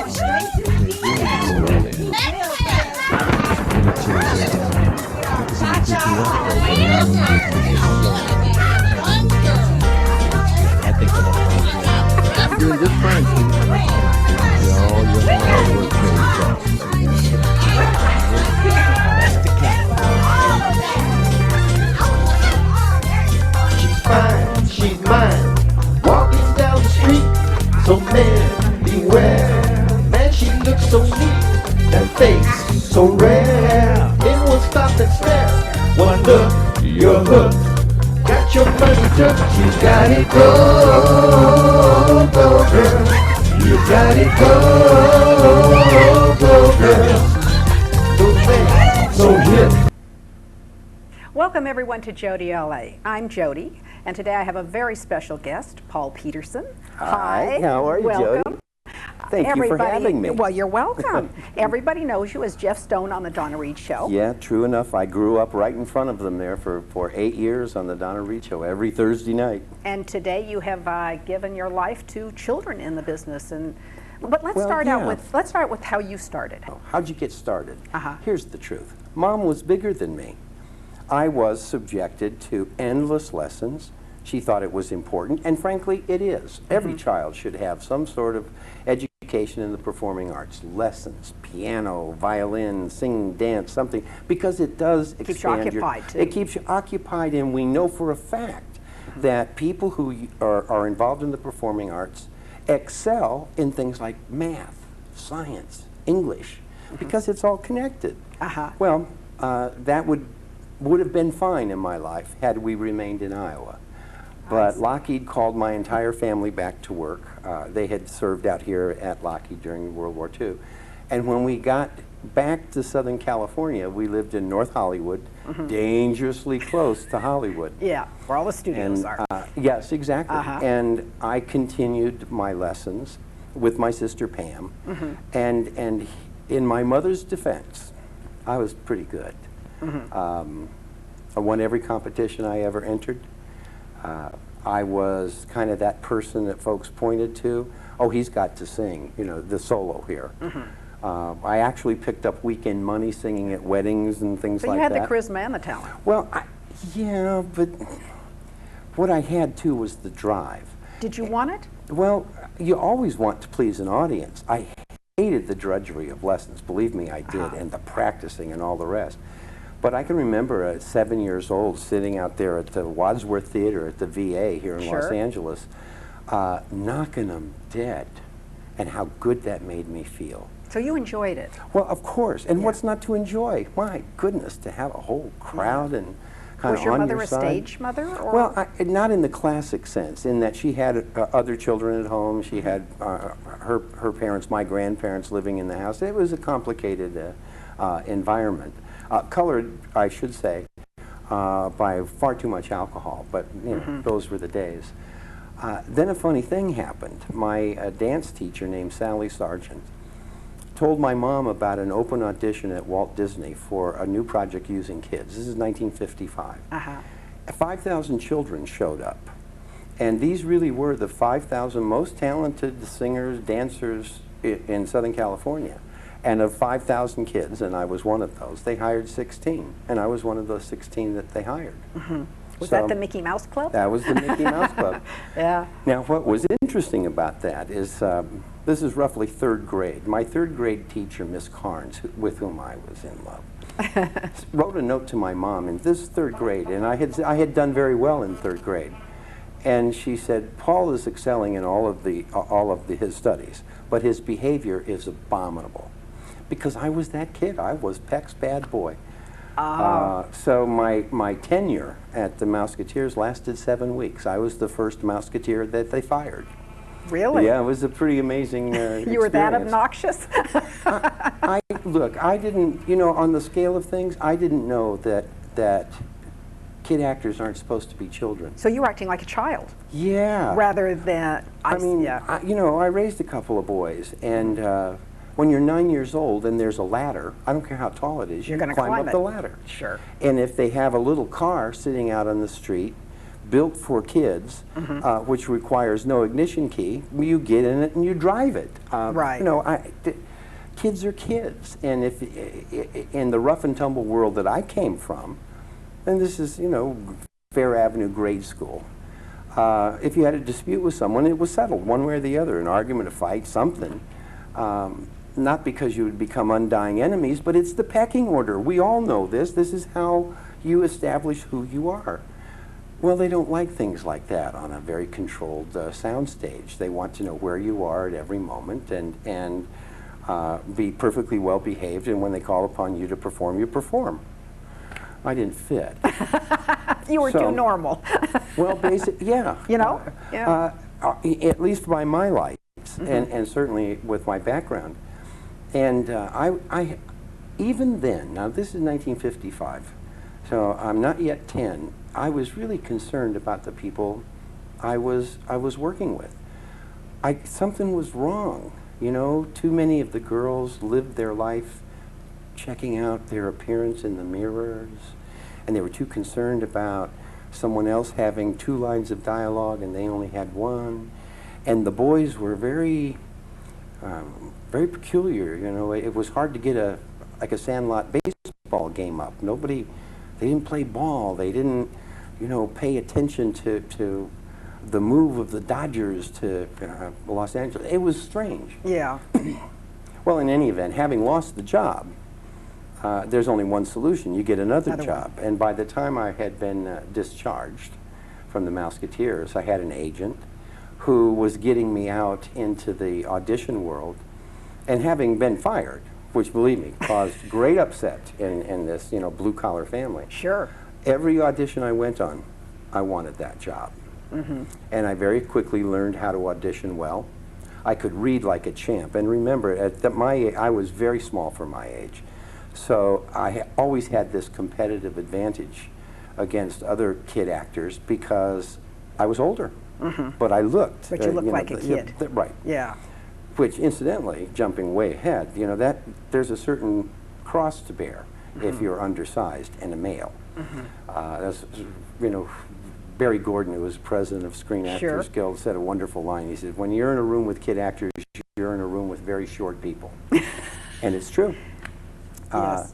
I'm doing just fine, Chief. All your hard work pays off. That's the cat. She's fine, she's mine. Walking down the street, so man, beware. Man, she looks so neat, that face so rare. Anyone stop and stare? One look, you're hooked. Got your money took, you got it, go, go, girl. You got it, go, go, girl. So fast, so hip. Welcome everyone to Jodie L.A. I'm Jodie, and today I have a very special guest, Paul Petersen. Hi, how are you, welcome. Jodie? Thank you for having me. Well, you're welcome. Everybody knows you as Jeff Stone on the Donna Reed Show. Yeah, true enough. I grew up right in front of them there for 8 years on the Donna Reed Show every Thursday night. And today you have given your life to children in the business. But let's start out with how you started. How'd you get started? Uh-huh. Here's the truth. Mom was bigger than me. I was subjected to endless lessons. She thought it was important, and frankly, it is. Every child should have some sort of education in the performing arts, lessons, piano, violin, singing, dance, something, because it does expand keeps you occupied, too. It keeps you occupied, and we know for a fact that people who are involved in the performing arts excel in things like math, science, English, because it's all connected. Well, that would have been fine in my life had we remained in Iowa. But Lockheed called my entire family back to work. They had served out here at Lockheed during World War II. And when we got back to Southern California, we lived in North Hollywood, dangerously close to Hollywood. Yeah, where all the studios are. Yes, exactly. And I continued my lessons with my sister Pam. And in my mother's defense, I was pretty good. I won every competition I ever entered. I was kind of that person that folks pointed to. Oh, he's got to sing, you know, the solo here. I actually picked up weekend money singing at weddings and things like that. So you had the charisma and the talent. Well, yeah, but what I had too was the drive. Did you want it? Well, you always want to please an audience. I hated the drudgery of lessons, believe me, I did, and the practicing and all the rest. But I can remember at 7 years old sitting out there at the Wadsworth Theater at the VA here in Los Angeles, knocking them dead, and how good that made me feel. So you enjoyed it? Well, of course. And what's not to enjoy? My goodness, to have a whole crowd and kind of on your side. Was your mother a stage mother? Or? Well, not in the classic sense, in that she had other children at home. She had her parents, my grandparents, living in the house. It was a complicated environment. Colored, I should say, by far too much alcohol, but you know, those were the days. Then a funny thing happened. My dance teacher named Sally Sargent told my mom about an open audition at Walt Disney for a new project using kids. This is 1955. 5,000 children showed up, and these really were the 5,000 most talented singers, dancers in Southern California. And of 5,000 kids, and I was one of those, they hired 16, and I was one of those 16 that they hired. Was that the Mickey Mouse Club? That was the Mickey Mouse Club. Yeah. Now, what was interesting about that is, this is roughly third grade. My third grade teacher, Miss Carnes, with whom I was in love, wrote a note to my mom in this third grade, and I had done very well in third grade. And she said, Paul is excelling in all of his studies, but his behavior is abominable. Because I was that kid. I was Peck's bad boy. So my tenure at the Mouseketeers lasted 7 weeks. I was the first Mouseketeer that they fired. Really? Yeah, it was a pretty amazing experience. You were that obnoxious? Look, I didn't, you know, on the scale of things, I didn't know that kid actors aren't supposed to be children. So you were acting like a child? Yeah. Rather than, you know, I raised a couple of boys, and when you're 9 years old and there's a ladder, I don't care how tall it is, you're going to climb up the ladder. Sure. And if they have a little car sitting out on the street, built for kids, which requires no ignition key. You get in it and you drive it. Right. You know, kids are kids, and if in the rough and tumble world that I came from, and this is, you know, Fair Avenue grade school. If you had a dispute with someone, it was settled one way or the other, an argument, a fight, something. Not because you would become undying enemies, but it's the pecking order. We all know this. This is how you establish who you are. Well, they don't like things like that on a very controlled sound stage. They want to know where you are at every moment and be perfectly well behaved, and when they call upon you to perform, you perform. I didn't fit. You were too normal. Well, yeah. You know? Yeah. At least by my lights, and certainly with my background. And I even then, now this is 1955, so I'm not yet 10, I was really concerned about the people I was working with. Something was wrong, you know. Too many of the girls lived their life checking out their appearance in the mirrors, and they were too concerned about someone else having 2 lines of dialogue and they only had 1. And the boys were very, very peculiar, you know. It was hard to get a sandlot baseball game up. They didn't play ball. They didn't, you know, pay attention to the move of the Dodgers to Los Angeles. It was strange. Yeah. Well, in any event, having lost the job, there's only one solution. You get another job. And by the time I had been discharged from the Mouseketeers, I had an agent who was getting me out into the audition world. And having been fired, which, believe me, caused great upset in this, you know, blue-collar family. Sure. Every audition I went on, I wanted that job. And I very quickly learned how to audition well. I could read like a champ. And remember, at my age, I was very small for my age. So I always had this competitive advantage against other kid actors because I was older. But I looked. But you looked like a kid. Right. Yeah. Which, incidentally, jumping way ahead, you know, that there's a certain cross to bear if you're undersized and a male. That's, you know, Barry Gordon, who was president of Screen Actors Guild, said a wonderful line. He said, when you're in a room with kid actors, you're in a room with very short people. And it's true. Yes.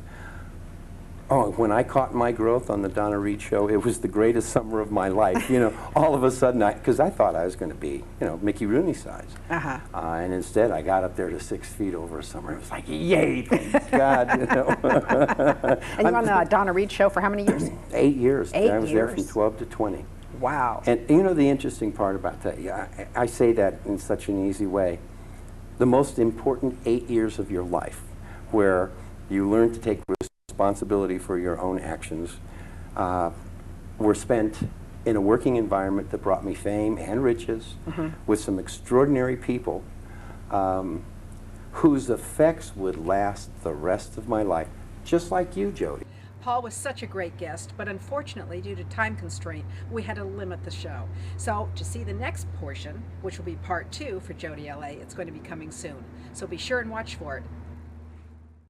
Oh, when I caught my growth on the Donna Reed show, it was the greatest summer of my life. You know, all of a sudden, because I thought I was going to be, you know, Mickey Rooney size. And instead, I got up there to 6 feet over a summer. It was like, yay, thank God, you know. And you were on the Donna Reed show for how many years? 8 years. 8 I was years. there from 12 to 20. Wow. And you know the interesting part about that, I say that in such an easy way. The most important 8 years of your life, where you learn to take responsibility for your own actions, were spent in a working environment that brought me fame and riches, with some extraordinary people whose effects would last the rest of my life, just like you, Jodie. Paul was such a great guest, but unfortunately, due to time constraint, we had to limit the show. So to see the next portion, which will be part 2 for Jodie L.A., it's going to be coming soon. So be sure and watch for it.